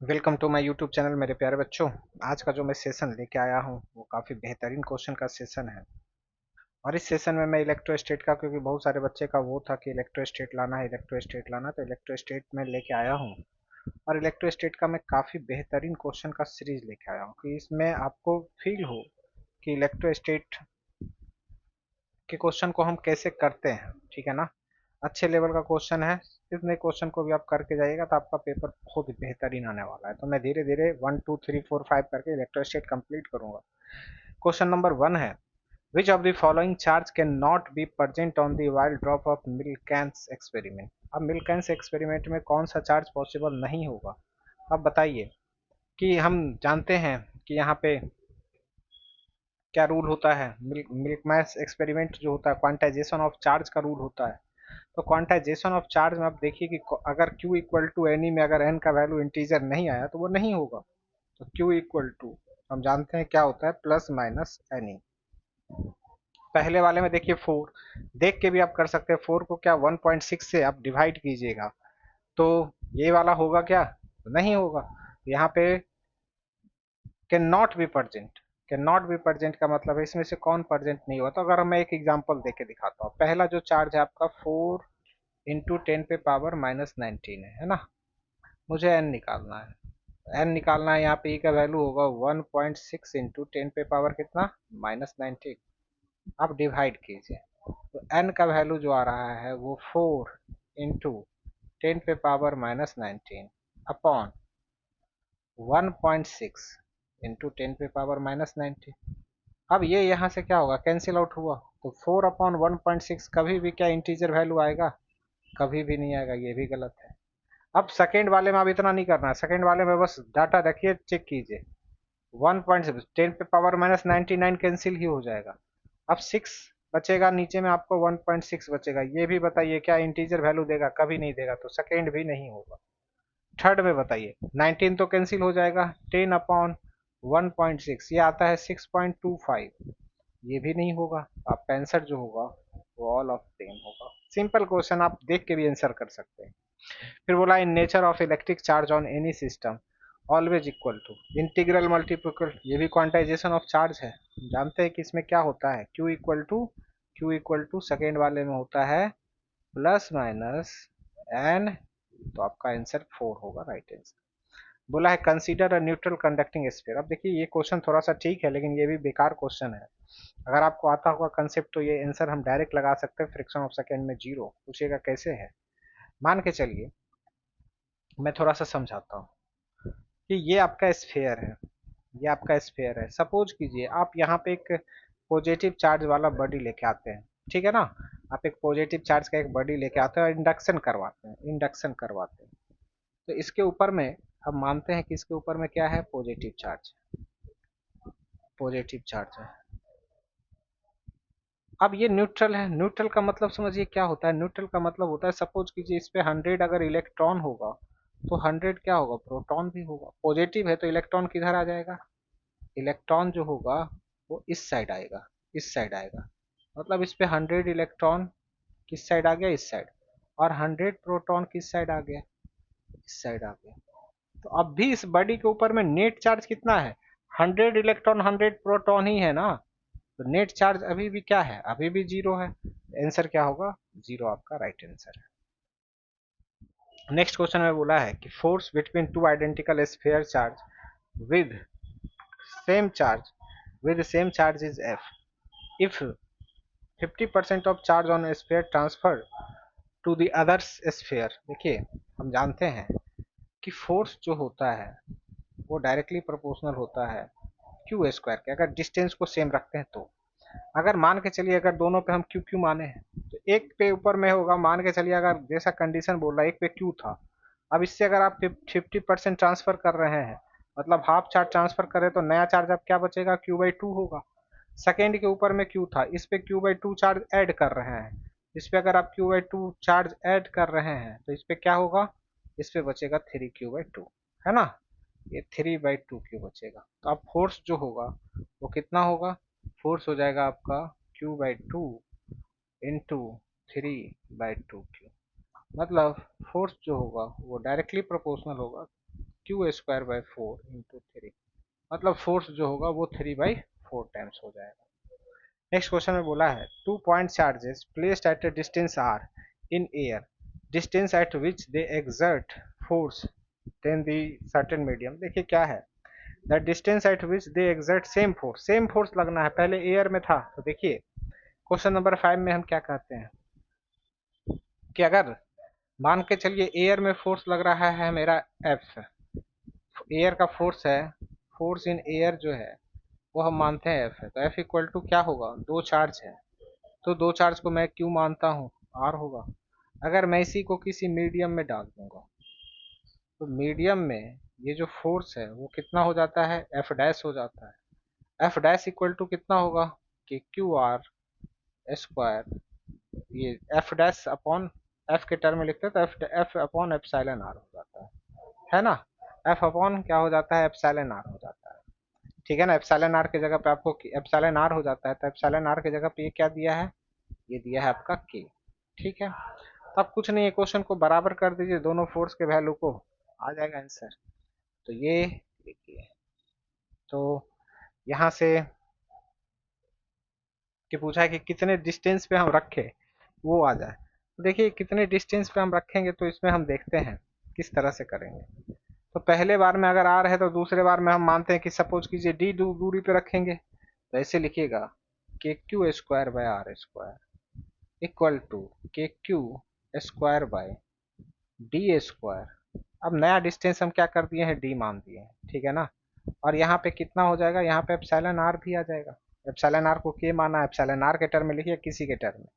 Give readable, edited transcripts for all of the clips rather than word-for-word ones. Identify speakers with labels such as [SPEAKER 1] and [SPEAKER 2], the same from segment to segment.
[SPEAKER 1] Welcome to my YouTube channel मेरे प्यारे बच्चों। आज का जो मैं सेशन लेके आया हूँ वो काफ़ी बेहतरीन क्वेश्चन का सेशन है। और इस सेशन में मैं इलेक्ट्रोस्टेट का, क्योंकि बहुत सारे बच्चे का वो था कि इलेक्ट्रोस्टेट लाना है, इलेक्ट्रोस्टेट लाना, तो इलेक्ट्रोस्टेट में लेके आया हूँ। और इलेक्ट्रोस्टेट का मैं काफ़ी बेहतरीन क्वेश्चन का सीरीज लेके आया हूँ कि इसमें आपको फील हो कि इलेक्ट्रोस्टेट के क्वेश्चन को हम कैसे करते हैं। ठीक है ना। अच्छे लेवल का क्वेश्चन है। इतने क्वेश्चन को भी आप करके जाइएगा तो आपका पेपर बहुत ही बेहतरीन आने वाला है। तो मैं धीरे धीरे 1 2 3 4 5 करके इलेक्ट्रोस्टेट कंप्लीट करूंगा। क्वेश्चन नंबर 1 है, which of the following charge can not be present on the wild drop of Millikan's experiment. अब मिल्कैंस एक्सपेरिमेंट में कौन सा चार्ज पॉसिबल नहीं होगा। अब बताइए कि हम जानते हैं कि यहाँ पे क्या रूल होता है। मिल्कमैस एक्सपेरिमेंट जो होता है, क्वांटाइजेशन ऑफ चार्ज का रूल होता है। तो क्वांटाइजेशन ऑफ चार्ज में आप देखिए कि अगर Q इक्वल टू एनी में अगर n का वैल्यू इंटीजर नहीं आया तो वो नहीं होगा। तो Q इक्वल टू हम जानते हैं क्या होता है, प्लस माइनस एनी। पहले वाले में देखिए 4, देख के भी आप कर सकते हैं। 4 को क्या 1.6 से आप डिवाइड कीजिएगा तो ये वाला होगा क्या, तो नहीं होगा। यहाँ पे can not B present, can not B present का मतलब है इसमें से कौन प्रजेंट नहीं हुआ। तो अगर मैं एक एग्जांपल देके दिखाता हूँ, पहला जो चार्ज है आपका 4 इंटू 10 पे पावर -19 है ना। मुझे एन निकालना है। एन निकालना है, यहाँ पे ई का वैल्यू होगा 1.6 इंटू 10 पे पावर कितना, -19। आप डिवाइड कीजिए तो एन का वैल्यू जो आ रहा है वो 4 इंटू 10 पे पावर -19 अपॉन 1.6 इंटू 10 पे पावर -19। अब ये यहाँ से क्या होगा, कैंसिल आउट हुआ। तो 4/1.6 कभी भी क्या इंटीजर वैल्यू आएगा, कभी भी नहीं आएगा, ये भी गलत है। अब सेकेंड वाले में आप इतना नहीं करना है, सेकेंड वाले में बस डाटा रखिए, चेक कीजिए। 1.10 पे पावर -99 कैंसिल ही हो जाएगा। अब 6 बचेगा, नीचे में आपको 1.6 बचेगा। ये भी बताइए क्या इंटीजर वैल्यू देगा, कभी नहीं देगा, तो सेकेंड भी नहीं होगा। थर्ड में बताइए, 19 तो कैंसिल हो जाएगा, 10/1.6 ये आता है 6.25, ये भी नहीं होगा। आपका आंसर जो होगा वो ऑल ऑफ 10 होगा। सिंपल क्वेश्चन, आप देख के भी आंसर कर सकते हैं। फिर बोला in nature of electric charge on any system always equal to integral multiple, ये भी क्वांटाइजेशन ऑफ चार्ज है। जानते हैं कि इसमें क्या होता है, Q इक्वल टू सेकेंड वाले में होता है प्लस माइनस एन। तो आपका आंसर 4 होगा, राइट आंसर। बोला है consider a neutral conducting sphere. अब देखिए ये क्वेश्चन थोड़ा सा ठीक है, लेकिन ये भी बेकार क्वेश्चन है। अगर आपको आता होगा कंसेप्ट तो ये आंसर हम डायरेक्ट लगा सकते हैं, फ्रैक्शन ऑफ सेकेंड में जीरो। पूछेगा कैसे है, मान के चलिए मैं थोड़ा सा समझाता हूँ कि ये आपका स्फेयर है, ये आपका स्फेयर है। सपोज कीजिए आप यहाँ पे एक पॉजिटिव चार्ज वाला बॉडी लेके आते हैं, ठीक है ना। आप एक पॉजिटिव चार्ज का एक बॉडी लेके आते हैं और इंडक्शन करवाते हैं, इंडक्शन करवाते हैं। तो इसके ऊपर में हम मानते हैं कि इसके ऊपर में क्या है, पॉजिटिव चार्ज, पॉजिटिव चार्ज है। अब ये न्यूट्रल है। न्यूट्रल का मतलब समझिए क्या होता है। न्यूट्रल का मतलब होता है, सपोज कीजिए इस पे 100 अगर इलेक्ट्रॉन होगा तो 100 क्या होगा, प्रोटॉन भी होगा। पॉजिटिव है तो इलेक्ट्रॉन किधर आ जाएगा, इलेक्ट्रॉन जो होगा वो इस साइड आएगा, इस साइड आएगा। मतलब इस पे 100 इलेक्ट्रॉन किस साइड आ गया, इस साइड। और 100 प्रोटॉन किस साइड आ गया, इस साइड आ गया। तो अब भी इस बॉडी के ऊपर में नेट चार्ज कितना है, 100 इलेक्ट्रॉन 100 प्रोटॉन ही है ना। तो नेट चार्ज अभी भी क्या है, अभी भी जीरो है। आंसर क्या होगा, जीरो आपका राइट आंसर है। नेक्स्ट क्वेश्चन में बोला है कि force between two identical sphere charge with same charge, with the same charge is F. If 50% of charge on a sphere transfer to the other sphere, देखिए हम जानते हैं कि फोर्स जो होता है वो डायरेक्टली प्रोपोर्शनल होता है क्यू स्क्वायर के, अगर डिस्टेंस को सेम रखते हैं तो। अगर मान के चलिए अगर दोनों पे हम क्यू क्यू माने हैं तो एक पे ऊपर में होगा, मान के चलिए अगर जैसा कंडीशन बोल रहा है एक पे क्यू था। अब इससे अगर आप 50% ट्रांसफर कर रहे हैं, मतलब हाफ चार्ज ट्रांसफर करें तो नया चार्ज अब क्या बचेगा, Q/2 होगा। सेकेंड के ऊपर में क्यू था, इस पे Q/2 चार्ज ऐड कर रहे हैं। इस पे अगर आप Q/2 चार्ज ऐड कर रहे हैं तो इस पे क्या होगा, इस पे बचेगा 3Q/2, है ना। ये 3/2 बचेगा। तो अब फोर्स जो होगा वो कितना होगा, फोर्स हो जाएगा आपका Q/2 इंटू 3/2 क्यू। मतलब फोर्स जो होगा वो डायरेक्टली प्रोपोर्शनल होगा क्यू स्क्वायर बाई 4 × 3, मतलब फोर्स जो होगा वो 3/4 टाइम्स हो जाएगा। नेक्स्ट क्वेश्चन में बोला है 2 point charges placed at a distance R in air, distance at which they exert force then the certain medium. देखिए क्या है, the distance at which they exert same force लगना है, पहले एयर में था। तो देखिए क्वेश्चन नंबर 5 में हम क्या कहते हैं कि अगर मान के चलिए एयर में फोर्स लग रहा है मेरा एफ, एयर का फोर्स है, फोर्स इन एयर जो है वो हम मानते हैं एफ है, तो एफ इक्वल टू क्या होगा, दो चार्ज है, तो दो चार्ज को मैं क्यू मानता हूँ, आर होगा। अगर मैं इसी को किसी मीडियम में डाल दूंगा तो मीडियम में ये जो फोर्स है वो कितना हो जाता है, एफ डैश हो जाता है। एफ डैश इक्वल टू कितना होगा कि क्यू आर स्क्वायर, ये एफ डैश अपॉन एफ के टर्म में लिखते हैं तो F F upon epsilon R हो जाता है ना। एफ अपॉन क्या हो जाता है, एप्सिलॉन आर हो जाता है, ठीक है ना। एप्सिलॉन आर की जगह पे आपको एप्सिलॉन आर हो जाता है, तो एप्सिलॉन आर की जगह पे ये क्या दिया है, ये दिया है आपका के, ठीक है। तो अब कुछ नहीं है, क्वेश्चन को बराबर कर दीजिए दोनों फोर्स के वैल्यू को, आ जाएगा आंसर। तो ये देखिए, तो यहाँ से कि पूछा है कि कितने डिस्टेंस पे हम रखें, वो आ जाए। तो देखिए कितने डिस्टेंस पे हम रखेंगे, तो इसमें हम देखते हैं किस तरह से करेंगे। तो पहले बार में अगर आर है तो दूसरे बार में हम मानते हैं कि सपोज कीजिए डी दूरी पे रखेंगे, तो ऐसे लिखिएगा के Q square by R square equal to K Q square by D square. अब नया डिस्टेंस हम क्या कर दिए हैं, डी मान दिए हैं, ठीक है ना। और यहाँ पे कितना हो जाएगा, यहाँ पे एप्सिलॉन आर भी आ जाएगा। एप्सिलॉन आर को के माना है, एप्सिलॉन आर के टर्म में लिखिए, किसी के टर्म में।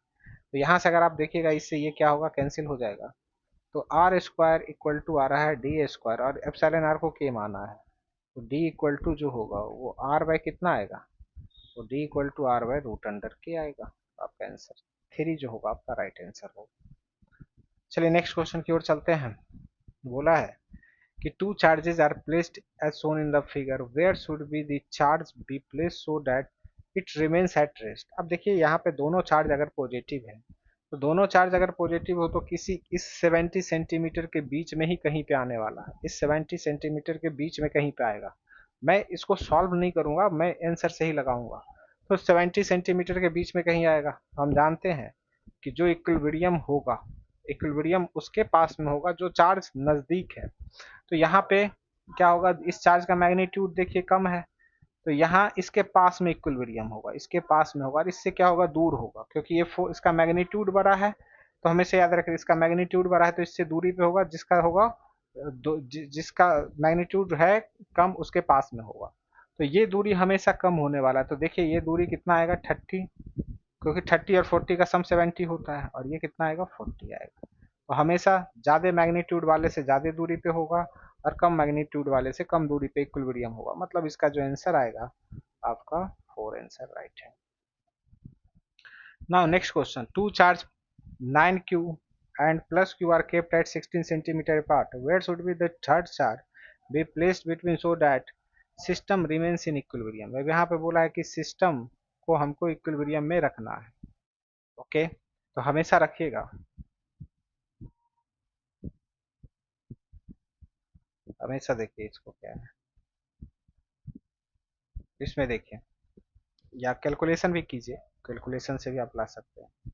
[SPEAKER 1] तो यहाँ से अगर आप देखिएगा इससे ये क्या होगा, कैंसिल हो जाएगा। तो आर स्क्वायर इक्वल टू आ रहा है डी स्क्वायर, और एप्सिलॉन आर को के माना है, तो डी इक्वल टू जो होगा वो आर बाय कितना आएगा, तो D equal to R by root under K आएगा। आपका आंसर 3 जो होगा आपका राइट आंसर होगा। चलिए नेक्स्ट क्वेश्चन की ओर चलते हैं। बोला है कि two charges are placed as shown in the figure, where should be the charge be placed so that it remains at rest. अब देखिए यहाँ पे दोनों चार्ज अगर पॉजिटिव है, तो दोनों चार्ज अगर पॉजिटिव हो तो किसी इस 70 सेंटीमीटर के बीच में ही कहीं पे आने वाला है, इस 70 सेंटीमीटर के बीच में कहीं पे आएगा। मैं इसको सॉल्व नहीं करूंगा, मैं आंसर से ही लगाऊंगा। तो 70 सेंटीमीटर के बीच में कहीं आएगा। हम जानते हैं कि जो इक्विलिब्रियम होगा, इक्विलिब्रियम उसके पास में होगा जो चार्ज नजदीक है। तो यहाँ पे क्या होगा, इस चार्ज का मैग्नीट्यूड देखिए कम है, तो यहाँ इसके पास में इक्विलिब्रियम होगा, इसके पास में होगा, और इससे क्या होगा, दूर होगा, क्योंकि ये इसका मैग्नीट्यूड बड़ा है। तो हमेशा याद रखें इसका मैग्नीट्यूड बड़ा है तो इससे दूरी पे होगा, जिसका होगा जिसका मैग्नीट्यूड है कम उसके पास में होगा। तो ये दूरी हमेशा कम होने वाला है। तो देखिए ये दूरी कितना आएगा, 30, क्योंकि 30 और 40 का सम 70 होता है, और ये कितना आएगा, 40 आएगा। तो हमेशा ज्यादा मैग्नीट्यूड वाले से ज्यादा दूरी पे होगा, और कम मैग्नीट्यूड वाले से कम दूरी पे इक्विलिब्रियम होगा। मतलब इसका जो आंसर आएगा आपका 4 आंसर राइट है। Now next question, two charge 9q and plus q are kept at 16 centimeter apart, where should be the third charge be placed between so that system remains in equilibrium। अब यहाँ पे बोला है कि system को हमको equilibrium में रखना है, ओके। तो हमेशा रखिएगा, हमेशा देखिए इसको क्या है, इसमें देखिए, या कैलकुलेशन भी कीजिए, कैलकुलेशन से भी आप ला सकते हैं।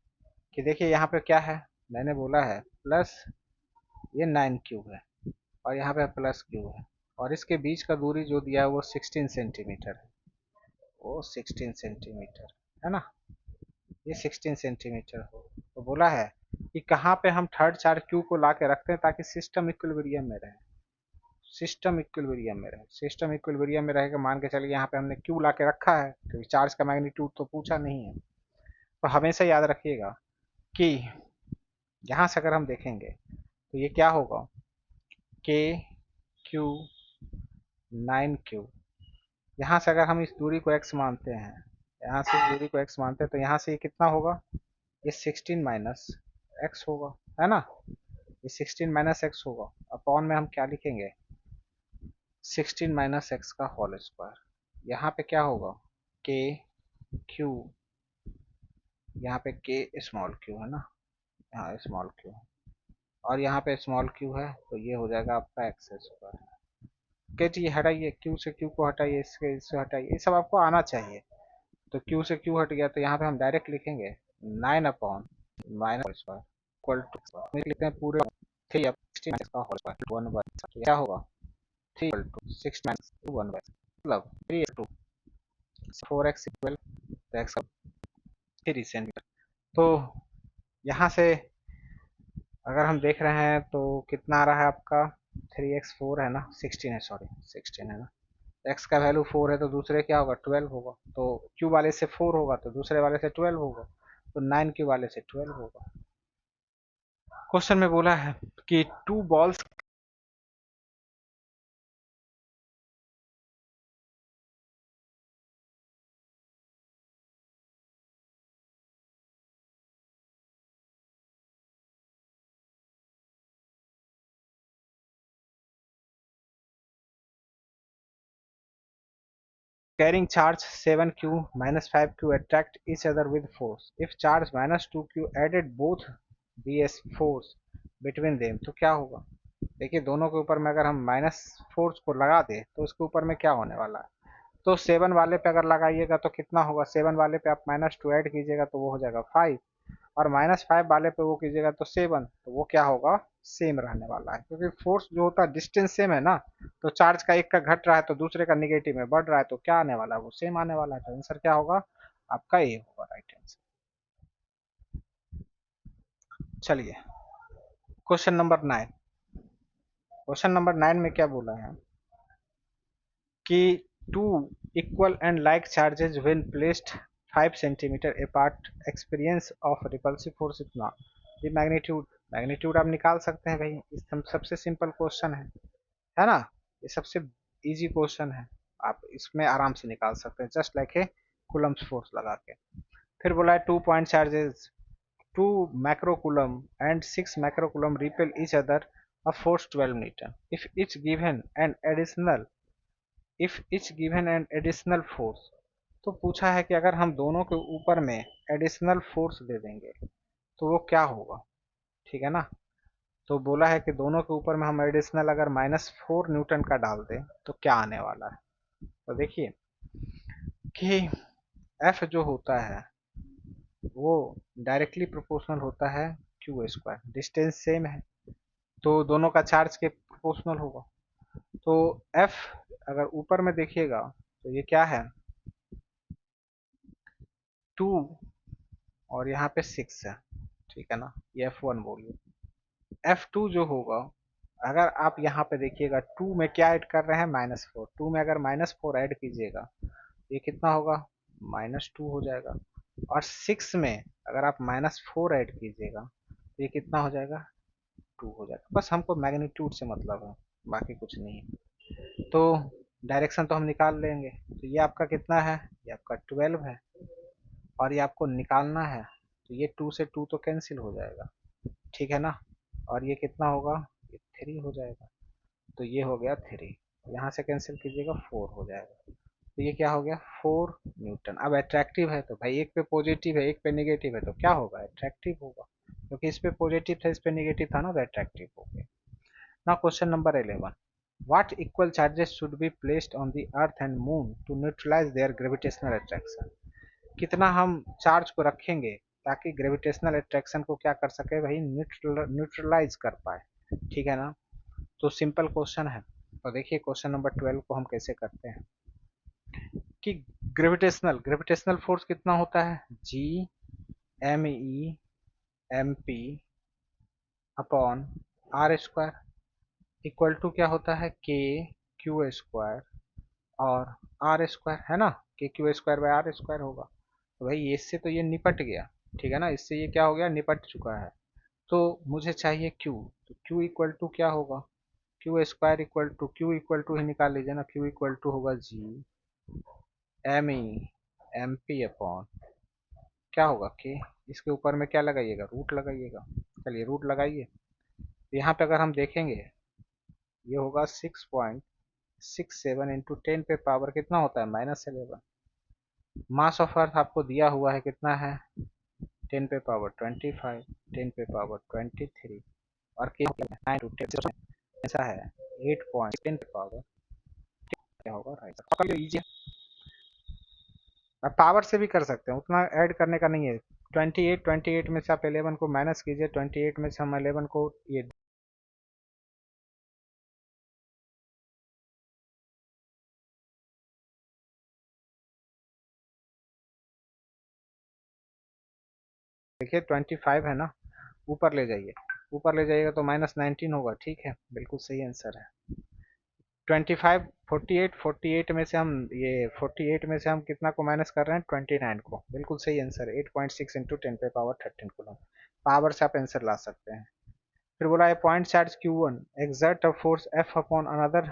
[SPEAKER 1] कि देखिए यहाँ पे क्या है, मैंने बोला है प्लस ये 9q है, और यहाँ पे प्लस q है, और इसके बीच का दूरी जो दिया है वो 16 सेंटीमीटर है, वो 16 सेंटीमीटर है ना, ये 16 सेंटीमीटर हो। तो बोला है कि कहाँ पे हम थर्ड चार्ज क्यू को ला के रखते हैं ताकि सिस्टम इक्विलिब्रियम में रहे, सिस्टम इक्विलिब्रियम में रहे, सिस्टम इक्विलिब्रियम में रहेगा। मान के चलिए यहाँ पे हमने क्यू ला के रखा है, क्योंकि चार्ज का मैग्नीट्यूड तो पूछा नहीं है। तो हमेशा याद रखिएगा कि यहाँ से अगर हम देखेंगे तो ये क्या होगा, के क्यू 9q, यहाँ से अगर हम इस दूरी को x मानते हैं, यहाँ से इस दूरी को x मानते हैं, तो यहाँ से ये कितना होगा, ये 16 माइनस एक्स होगा, है ना। ये 16 माइनस एक्स होगा, अपॉन में हम क्या लिखेंगे, 16 माइनस एक्स का होल स्क्वायर। यहाँ पे क्या होगा, के क्यू, यहाँ पे के स्मॉल क्यू है ना, यहाँ स्मॉल क्यू, और यहाँ पे स्मॉल क्यू है, तो ये हो जाएगा आपका एक्स स्क्वायर। के जी हटाइए, क्यू से क्यू को हटाइए, इससे हटाइए, ये सब आपको आना चाहिए। तो क्यू से क्यू हट गया, तो यहाँ पे हम डायरेक्ट लिखेंगे 9/-, इक्वल टू लिखते हैं पूरे 3 अब 16 का होल स्क्वायर 1/, तो क्या होगा 3 इक्वल टू 6 माइनस 2 1/, मतलब 3 4x इक्वल तो x 3 सेंटीमीटर। तो यहाँ से अगर हम देख रहे हैं तो कितना आ रहा है आपका 3x 4 है ना, 16 है, सॉरी 16 है ना, x का वैल्यू 4 है तो दूसरे क्या होगा 12 होगा, तो q वाले से 4 होगा तो दूसरे वाले से 12 होगा, तो 9 q वाले से 12 होगा। क्वेश्चन में बोला है कि two balls carrying charge 7q minus 5q attract each other with force. If charge minus 2q added both bs force between them, तो क्या होगा। देखिए दोनों के ऊपर में अगर हम माइनस फोर्स को लगा दे तो उसके ऊपर में क्या होने वाला है। तो 7 वाले पे अगर लगाइएगा तो कितना होगा, 7 वाले पे आप -2 ऐड कीजिएगा तो वो हो जाएगा 5, और -5 वाले पे वो कीजिएगा तो 7, तो वो क्या होगा सेम रहने वाला है, क्योंकि फोर्स जो होता है डिस्टेंस सेम है ना, तो चार्ज का एक का घट रहा है तो दूसरे का निगेटिव में बढ़ रहा है, तो क्या आने वाला है वो सेम आने वाला है, तो आंसर क्या होगा आपका ए होगा राइट आंसर। चलिए क्वेश्चन नंबर 9। क्वेश्चन नंबर 9 में क्या बोला है कि two equal and like charges when placed 5 centimetre apart experience of repulsive force इतना। ये मैग्नीट्यूड मैग्नीट्यूड आप निकाल सकते हैं भाई, इस सबसे सिंपल क्वेश्चन है ना, ये सबसे इजी क्वेश्चन है, आप इसमें आराम से निकाल सकते हैं just like a Coulomb's force लगा के। फिर बोला है 2 point charges 2 macrocoulomb and 6 macrocoulomb repel each other of force 12 Newton. If each given an additional force, तो पूछा है कि अगर हम दोनों के ऊपर में एडिशनल फोर्स दे देंगे तो वो क्या होगा, ठीक है ना। तो बोला है कि दोनों के ऊपर में हम एडिशनल अगर -4 न्यूटन का डाल दें तो क्या आने वाला है। तो देखिए कि एफ जो होता है वो डायरेक्टली प्रोपोर्शनल होता है क्यू स्क्वायर, डिस्टेंस सेम है तो दोनों का चार्ज के प्रोपोर्शनल होगा। तो एफ अगर ऊपर में देखिएगा तो ये क्या है 2 और यहाँ पे 6 है, ठीक है ना, ये F1 बोलिए। F2 जो होगा अगर आप यहाँ पे देखिएगा 2 में क्या ऐड कर रहे हैं -4, 2 में अगर -4 ऐड कीजिएगा ये कितना होगा -2 हो जाएगा, और 6 में अगर आप -4 ऐड कीजिएगा तो ये कितना हो जाएगा 2 हो जाएगा। बस हमको मैग्नीट्यूड से मतलब है, बाकी कुछ नहीं है। तो डायरेक्शन तो हम निकाल लेंगे, तो ये आपका कितना है, ये आपका 12 है, और ये आपको निकालना है तो ये 2 से 2 तो कैंसिल हो जाएगा, ठीक है ना, और ये कितना होगा ये 3 हो जाएगा, तो ये हो गया 3, यहाँ से कैंसिल कीजिएगा 4 हो जाएगा, तो ये क्या हो गया 4 न्यूटन। अब अट्रैक्टिव है तो भाई एक पे पॉजिटिव है एक पे नेगेटिव है तो क्या होगा अट्रैक्टिव होगा, क्योंकि इस पे पॉजिटिव था इस पे नेगेटिव था ना, तो अट्रैक्टिव हो गया। Now question number 11, what equal charges should be placed on the earth and moon to neutralize their gravitational attraction। कितना हम चार्ज को रखेंगे ताकि ग्रेविटेशनल अट्रैक्शन को क्या कर सके भाई न्यूट्रलाइज कर पाए, ठीक है ना। तो सिंपल क्वेश्चन है, तो देखिए क्वेश्चन नंबर 12 को हम कैसे करते हैं कि ग्रेविटेशनल फोर्स कितना होता है G M E M P upon R square equal to क्या होता है के क्यू स्क्वायर और आर स्क्वायर, है ना, K Q square by R square होगा। तो भाई इससे तो ये निपट गया, ठीक है ना, इससे ये क्या हो गया निपट चुका है। तो मुझे चाहिए Q, तो Q इक्वल टू क्या होगा Q square equal to Q equal to ही निकाल लीजिए ना, Q इक्वल टू होगा G M E M P upon क्या होगा के, इसके ऊपर में क्या लगाइएगा रूट लगाइएगा। चलिए रूट लगाइए, तो यहाँ पे अगर हम देखेंगे ये होगा 6.67 इंटू 10 पे पावर कितना होता है -11। मास ऑफ अर्थ आपको दिया हुआ है कितना है 10 पे पावर 25, 10 पे पावर 23, और के 9 टू 10 ऐसा है 8.10 पे पावर क्या होगा, राइट। इजी है, आप पावर से भी कर सकते हैं, उतना ऐड करने का नहीं है। 28 में से आप 11 को माइनस कीजिए, 28 में से हम 11 को ये देखिए 25 है ना, ऊपर ले जाइए, ऊपर ले जाइएगा तो -19 होगा। ठीक है, बिल्कुल सही आंसर है। 25 48 में से हम ये 48 में से हम कितना को माइनस कर रहे हैं, 29 को। बिल्कुल सही आंसर है, 8.6 इंटू 10⁻13 कूलम। पावर से आप आंसर ला सकते हैं। फिर बोला है point charge Q1 exert a force F upon another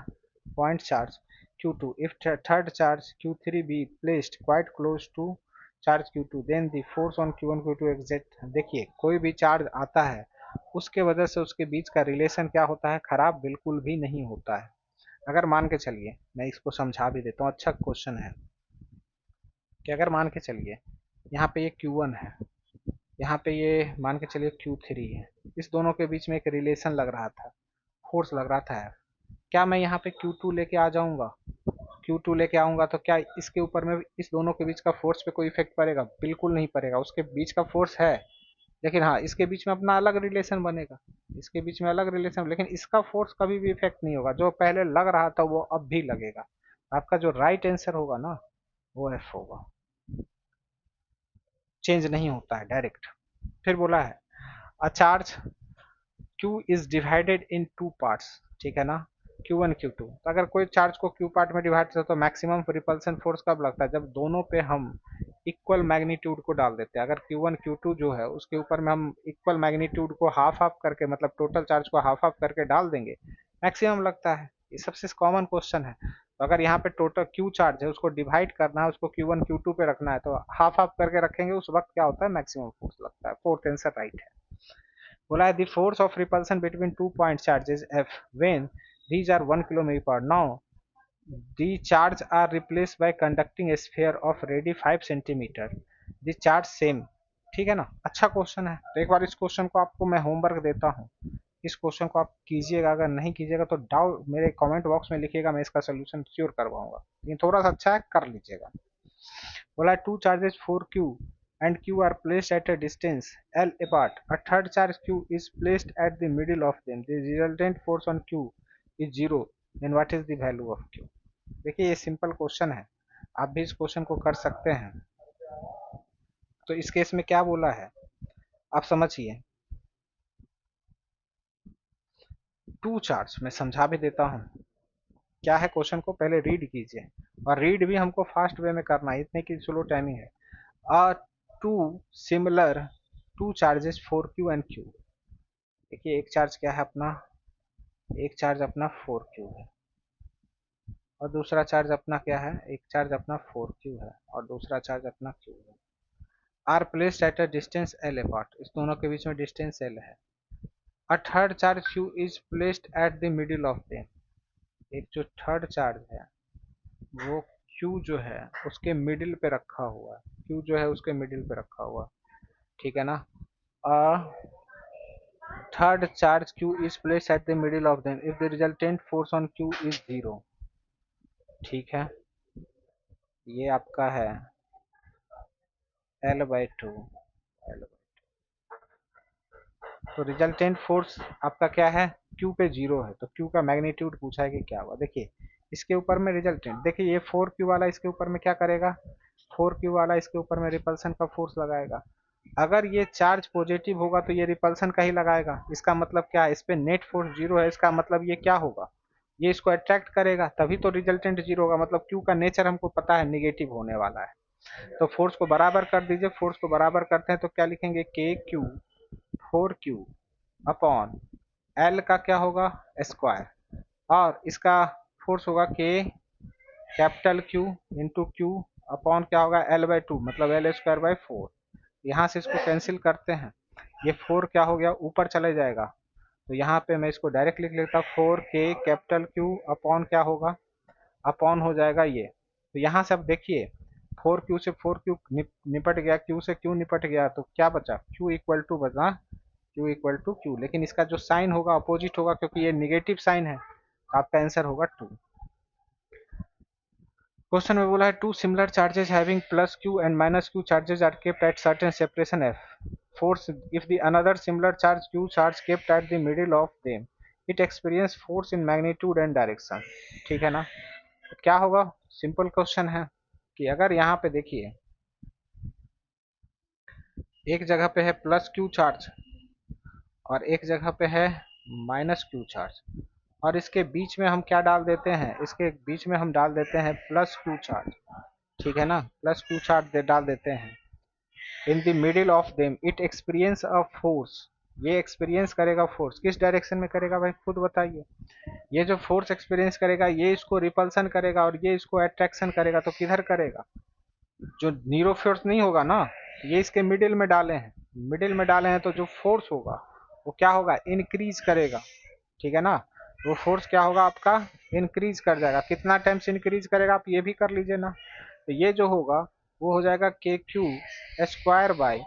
[SPEAKER 1] point charge Q2 if third charge Q3 be placed quite close to charge Q2 then the force on Q1 Q2 exert। देखिए कोई भी charge आता है उसके वजह से उसके बीच का रिलेशन क्या होता है, खराब बिल्कुल भी नहीं होता है। अगर मान के चलिए, मैं इसको समझा भी देता हूँ, अच्छा क्वेश्चन है कि अगर मान के चलिए यहाँ पे ये Q1 है, यहाँ पे ये मान के चलिए Q3 है, इस दोनों के बीच में एक रिलेशन लग रहा था, फोर्स लग रहा था। क्या मैं यहाँ पे Q2 लेके आ जाऊंगा, Q2 लेके आऊंगा तो क्या इसके ऊपर में इस दोनों के बीच का फोर्स पे कोई इफेक्ट पड़ेगा, बिल्कुल नहीं पड़ेगा। उसके बीच का फोर्स है, लेकिन हाँ इसके बीच में अपना अलग रिलेशन बनेगा, इसके बीच में अलग रिलेशन, लेकिन इसका फोर्स कभी भी इफेक्ट नहीं होगा। जो पहले लग रहा था वो अब भी लगेगा। आपका जो राइट आंसर होगा ना वो F होगा, चेंज नहीं होता है डायरेक्ट। फिर बोला है a charge Q is divided in two parts, ठीक है ना, Q1 Q2। तो अगर कोई चार्ज को Q पार्ट में डिवाइड करते तो मैक्सिमम रिपल्सन फोर्स कब लगता है, जब दोनों पे हम इक्वल मैग्नीट्यूड को डाल देते हैं। अगर Q1 Q2 जो है उसके ऊपर में हम इक्वल मैग्नीट्यूड को हाफ हाफ करके, मतलब टोटल चार्ज को हाफ हाफ करके डाल देंगे, मैक्सिमम लगता है। ये सबसे कॉमन क्वेश्चन है। तो अगर यहाँ पे टोटल Q चार्ज है उसको डिवाइड करना है, उसको Q1 Q2 पे रखना है, तो हाफ हाफ करके रखेंगे, उस वक्त क्या होता है, मैक्सिमम फोर्स लगता है। फोर्थ आंसर राइट है। बोला है the force of repulsion between two point charges F when these are 1 km/h। now the charge are replaced by conducting a sphere of radius 5 cm, the charge same। ठीक है ना, अच्छा question है। तो एक बार इस क्वेश्चन को आपको मैं होमवर्क देता हूँ, इस क्वेश्चन को आप कीजिएगा। अगर नहीं कीजिएगा तो डाउट मेरे कमेंट बॉक्स में लिखिएगा, मैं इसका सोल्यूशन श्योर करवाऊंगा। लेकिन थोड़ा सा अच्छा है, कर लीजिएगा। बोला two charges 4Q and Q are placed at a distance L apart. A third charge Q is placed at the middle of them. The resultant force on Q is zero. Then what is the value of Q? देखिए ये simple question है, आप भी इस question को कर सकते हैं। तो इस केस में क्या बोला है आप समझिए। टू चार्ज मैं समझा भी देता हूँ, क्या है क्वेश्चन को पहले रीड कीजिए, और रीड भी हमको फास्ट वे में करना है, इतने की स्लो टाइमिंग है। आ two similar to charges 4Q and Q। देखिए एक चार्ज क्या है अपना, एक चार्ज अपना 4Q है, और दूसरा चार्ज अपना क्या है, एक चार्ज अपना 4Q है और दूसरा चार्ज अपना Q है। Are placed at a distance L apart, इस दोनों के बीच में डिस्टेंस L है। A third charge Q is placed at the middle of them. एक जो थर्ड चार्ज है वो Q जो है उसके मिडिल पे रखा हुआ है, Q जो है उसके मिडिल पे रखा हुआ है, ठीक है ना। Third charge Q is placed at the middle of them if the resultant force on Q is 0। ठीक है, ये आपका है L/2। तो रिजल्टेंट फोर्स आपका क्या है, Q पे 0 है, तो Q का मैग्नीट्यूड पूछा है कि क्या हुआ। देखिए इसके ऊपर में रिजल्टेंट, देखिए ये 4Q वाला इसके ऊपर में क्या करेगा, 4Q वाला इसके ऊपर में रिपल्सन का फोर्स लगाएगा। अगर ये चार्ज पॉजिटिव होगा तो ये रिपल्सन का ही लगाएगा, इसका मतलब क्या है, इस पे नेट फोर्स 0 है, इसका मतलब ये क्या होगा, ये इसको अट्रैक्ट करेगा, तभी तो रिजल्टेंट 0 होगा। मतलब Q का नेचर हमको पता है, निगेटिव होने वाला है। तो फोर्स को बराबर कर दीजिए, फोर्स को बराबर करते हैं तो क्या लिखेंगे, KQ 4Q अपॉन L का क्या होगा, स्क्वायर, और इसका फोर्स होगा K capital Q into Q upon क्या होगा L/2, मतलब L²/4। यहाँ से इसको कैंसिल करते हैं, ये 4 क्या हो गया ऊपर चले जाएगा, तो यहाँ पे मैं इसको डायरेक्ट लिख लेता हूँ 4K कैपिटल Q अपॉन क्या होगा, अपॉन हो जाएगा ये। तो यहाँ से अब देखिए 4Q से 4Q निपट गया, Q से Q निपट गया, तो क्या बचा, Q इक्वल टू बचा Q इक्वल टू Q, लेकिन इसका जो साइन होगा अपोजिट होगा क्योंकि ये निगेटिव साइन है, तो आपका आंसर होगा 2। क्वेश्चन में बोला है two similar charges having plus Q and minus Q charges are kept at certain separation F force if the another similar charge q charge kept at the middle of them it experience force in magnitude and direction। ठीक है ना। तो क्या होगा, simple question है कि अगर यहाँ पे देखिए एक जगह पे है प्लस क्यू चार्ज और एक जगह पे है माइनस क्यू चार्ज और इसके बीच में हम क्या डाल देते हैं, इसके बीच में हम डाल देते हैं प्लस क्यू चार्ज। ठीक है ना, प्लस क्यू चार्ज डाल देते हैं। In the middle of them it experience a force, ये एक्सपीरियंस करेगा फोर्स, किस डायरेक्शन में करेगा भाई खुद बताइए। ये जो फोर्स एक्सपीरियंस करेगा ये इसको रिपल्सन करेगा और ये इसको अट्रैक्शन करेगा, तो किधर करेगा, जो नीरो फोर्स नहीं होगा ना, ये इसके मिडिल में डाले हैं, मिडिल में डाले हैं तो जो फोर्स होगा वो क्या होगा, इंक्रीज करेगा। ठीक है ना, वो फोर्स क्या होगा आपका, इंक्रीज कर जाएगा। कितना टाइम्स इंक्रीज करेगा आप ये भी कर लीजिए ना, तो ये जो होगा वो हो जाएगा के क्यू स्क्वायर बाय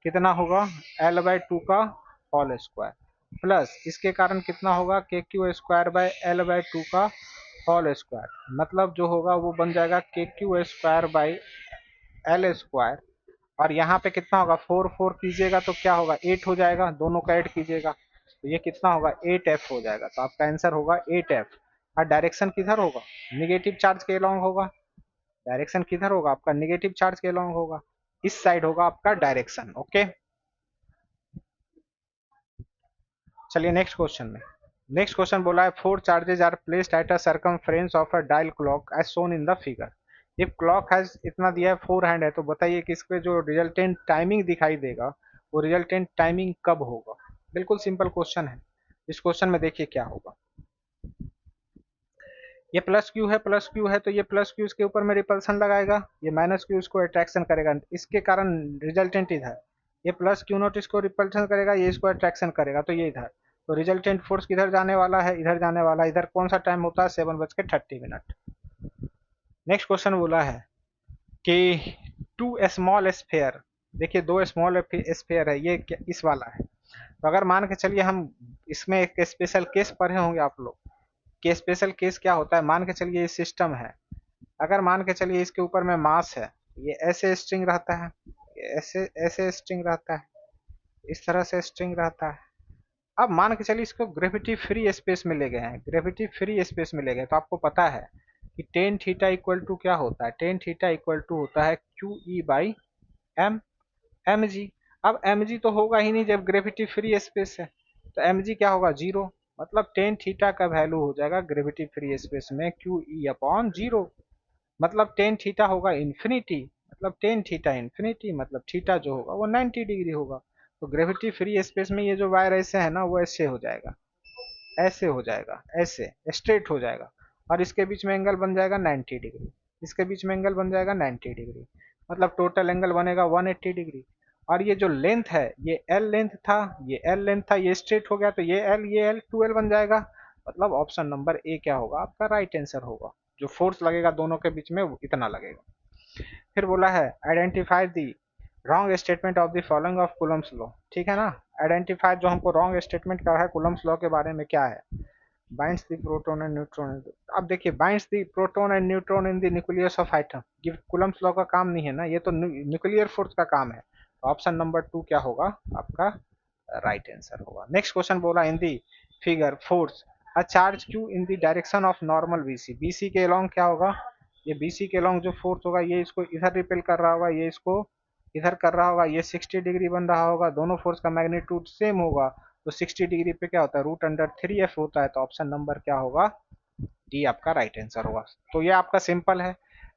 [SPEAKER 1] कितना होगा, एल बाय टू का होल स्क्वायर प्लस इसके कारण कितना होगा, के Q square by L by two का होल स्क्वायर, मतलब जो होगा वो बन जाएगा के Q square by L square. और यहाँ पे कितना होगा, फोर फोर कीजिएगा तो क्या होगा, एट हो जाएगा, दोनों का ऐड कीजिएगा तो ये कितना होगा, एट एफ हो जाएगा। तो आपका आंसर होगा एट एफ। और डायरेक्शन किधर होगा, निगेटिव चार्ज के अलोंग होगा। डायरेक्शन किधर होगा आपका, निगेटिव चार्ज के अलोंग होगा, इस साइड होगा आपका डायरेक्शन। ओके, चलिए नेक्स्ट क्वेश्चन में। नेक्स्ट क्वेश्चन बोला है four charges are placed at a circumference of a dial clock as shown in the figure. If clock has इतना दिया है, फोर हैंड है, तो बताइए कि इस पे जो रिजल्टेंट टाइमिंग दिखाई देगा वो रिजल्टेंट टाइमिंग कब होगा। बिल्कुल सिंपल क्वेश्चन है। इस क्वेश्चन में देखिए क्या होगा, ये प्लस क्यू है, प्लस क्यू है तो ये प्लस क्यू इसके ऊपर में रिपल्सन लगाएगा, ये माइनस क्यू इसको अट्रैक्शन करेगा, इसके कारण रिजल्टेंट इधर, ये प्लस क्यू नॉट इसको रिपल्सन करेगा, ये इसको अट्रैक्शन करेगा तो ये इधर, तो रिजल्टेंट फोर्स किधर जाने वाला है, इधर जाने वाला है। इधर कौन सा टाइम होता है, 7:30। नेक्स्ट क्वेश्चन बोला है कि टू स्मॉल स्फेयर, देखिए दो स्मॉल स्फेयर है, ये इस वाला है। तो अगर मान के चलिए हम इसमें एक स्पेशल केस पढ़े होंगे आप लोग, कि स्पेशल केस क्या होता है। मान के चलिए ये सिस्टम है, अगर मान के चलिए इसके ऊपर में मास है, ये ऐसे स्ट्रिंग रहता है, ये ऐसे ऐसे स्ट्रिंग रहता है, इस तरह से स्ट्रिंग रहता है। अब मान के चलिए इसको ग्रेविटी फ्री स्पेस में ले गए हैं, ग्रेविटी फ्री स्पेस में ले गए, तो आपको पता है कि टेन थीटा इक्वल टू क्या होता है, टेन थीटा इक्वल टू होता है Q E by M, M G. अब एम जी तो होगा ही नहीं जब ग्रेविटी फ्री स्पेस है, तो एम जी क्या होगा, जीरो। मतलब टेन थीटा का वैल्यू हो जाएगा ग्रेविटी फ्री स्पेस में क्यू ई अपॉन जीरो। मतलब टेन थीटा होगा इन्फिनिटी, मतलब टेन थीटा इन्फिनिटी, मतलब थीटा जो होगा वो 90 डिग्री होगा। तो ग्रेविटी फ्री स्पेस में ये जो वायर ऐसे है ना, वो ऐसे हो जाएगा, ऐसे हो जाएगा, ऐसे स्ट्रेट हो जाएगा, और इसके बीच में एंगल बन जाएगा 90 डिग्री, इसके बीच में एंगल बन जाएगा 90 डिग्री, मतलब टोटल एंगल बनेगा 180 डिग्री। और ये जो लेंथ है ये एल लेंथ था, ये एल लेंथ था, ये स्ट्रेट हो गया तो ये एल 2L बन जाएगा। मतलब ऑप्शन नंबर ए क्या होगा आपका राइट आंसर होगा। जो फोर्स लगेगा दोनों के बीच में वो इतना लगेगा। फिर बोला है identify the wrong statement of the following of Coulomb's law. ठीक है ना, आइडेंटिफाई जो हमको रॉन्ग स्टेटमेंट का है कूलम्स लॉ के बारे में क्या है, binds the proton and neutron. अब देखिए binds the proton and neutron in the nucleus of item, ये कूलम्स लॉ का काम नहीं है ना, ये तो न्यूक्लियर फोर्स का काम है। ऑप्शन नंबर 2 क्या होगा आपका राइट आंसर होगा। नेक्स्ट क्वेश्चन बोला in the figure force a charge q in the direction of normal BC, BC के अलोंग क्या होगा, ये बीसी के अलोंग जो फोर्स होगा ये इसको इधर रिपेल कर रहा होगा, ये इसको इधर कर रहा होगा, ये 60 डिग्री बन रहा होगा, दोनों फोर्स का मैग्नीट्यूड सेम होगा, तो 60 डिग्री पे क्या होता है, रूट अंडर 3f होता है। तो ऑप्शन नंबर क्या होगा, डी आपका राइट आंसर होगा। तो ये आपका सिंपल है,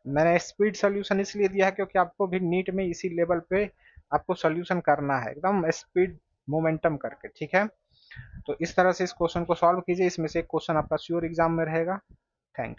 [SPEAKER 1] मैंने स्पीड सोल्यूशन इसलिए दिया है क्योंकि आपको भी नीट में इसी लेवल पे आपको सोल्यूशन करना है, एकदम स्पीड मोमेंटम करके। ठीक है, तो इस तरह से इस क्वेश्चन को सॉल्व कीजिए, इसमें से एक क्वेश्चन आपका श्योर एग्जाम में रहेगा।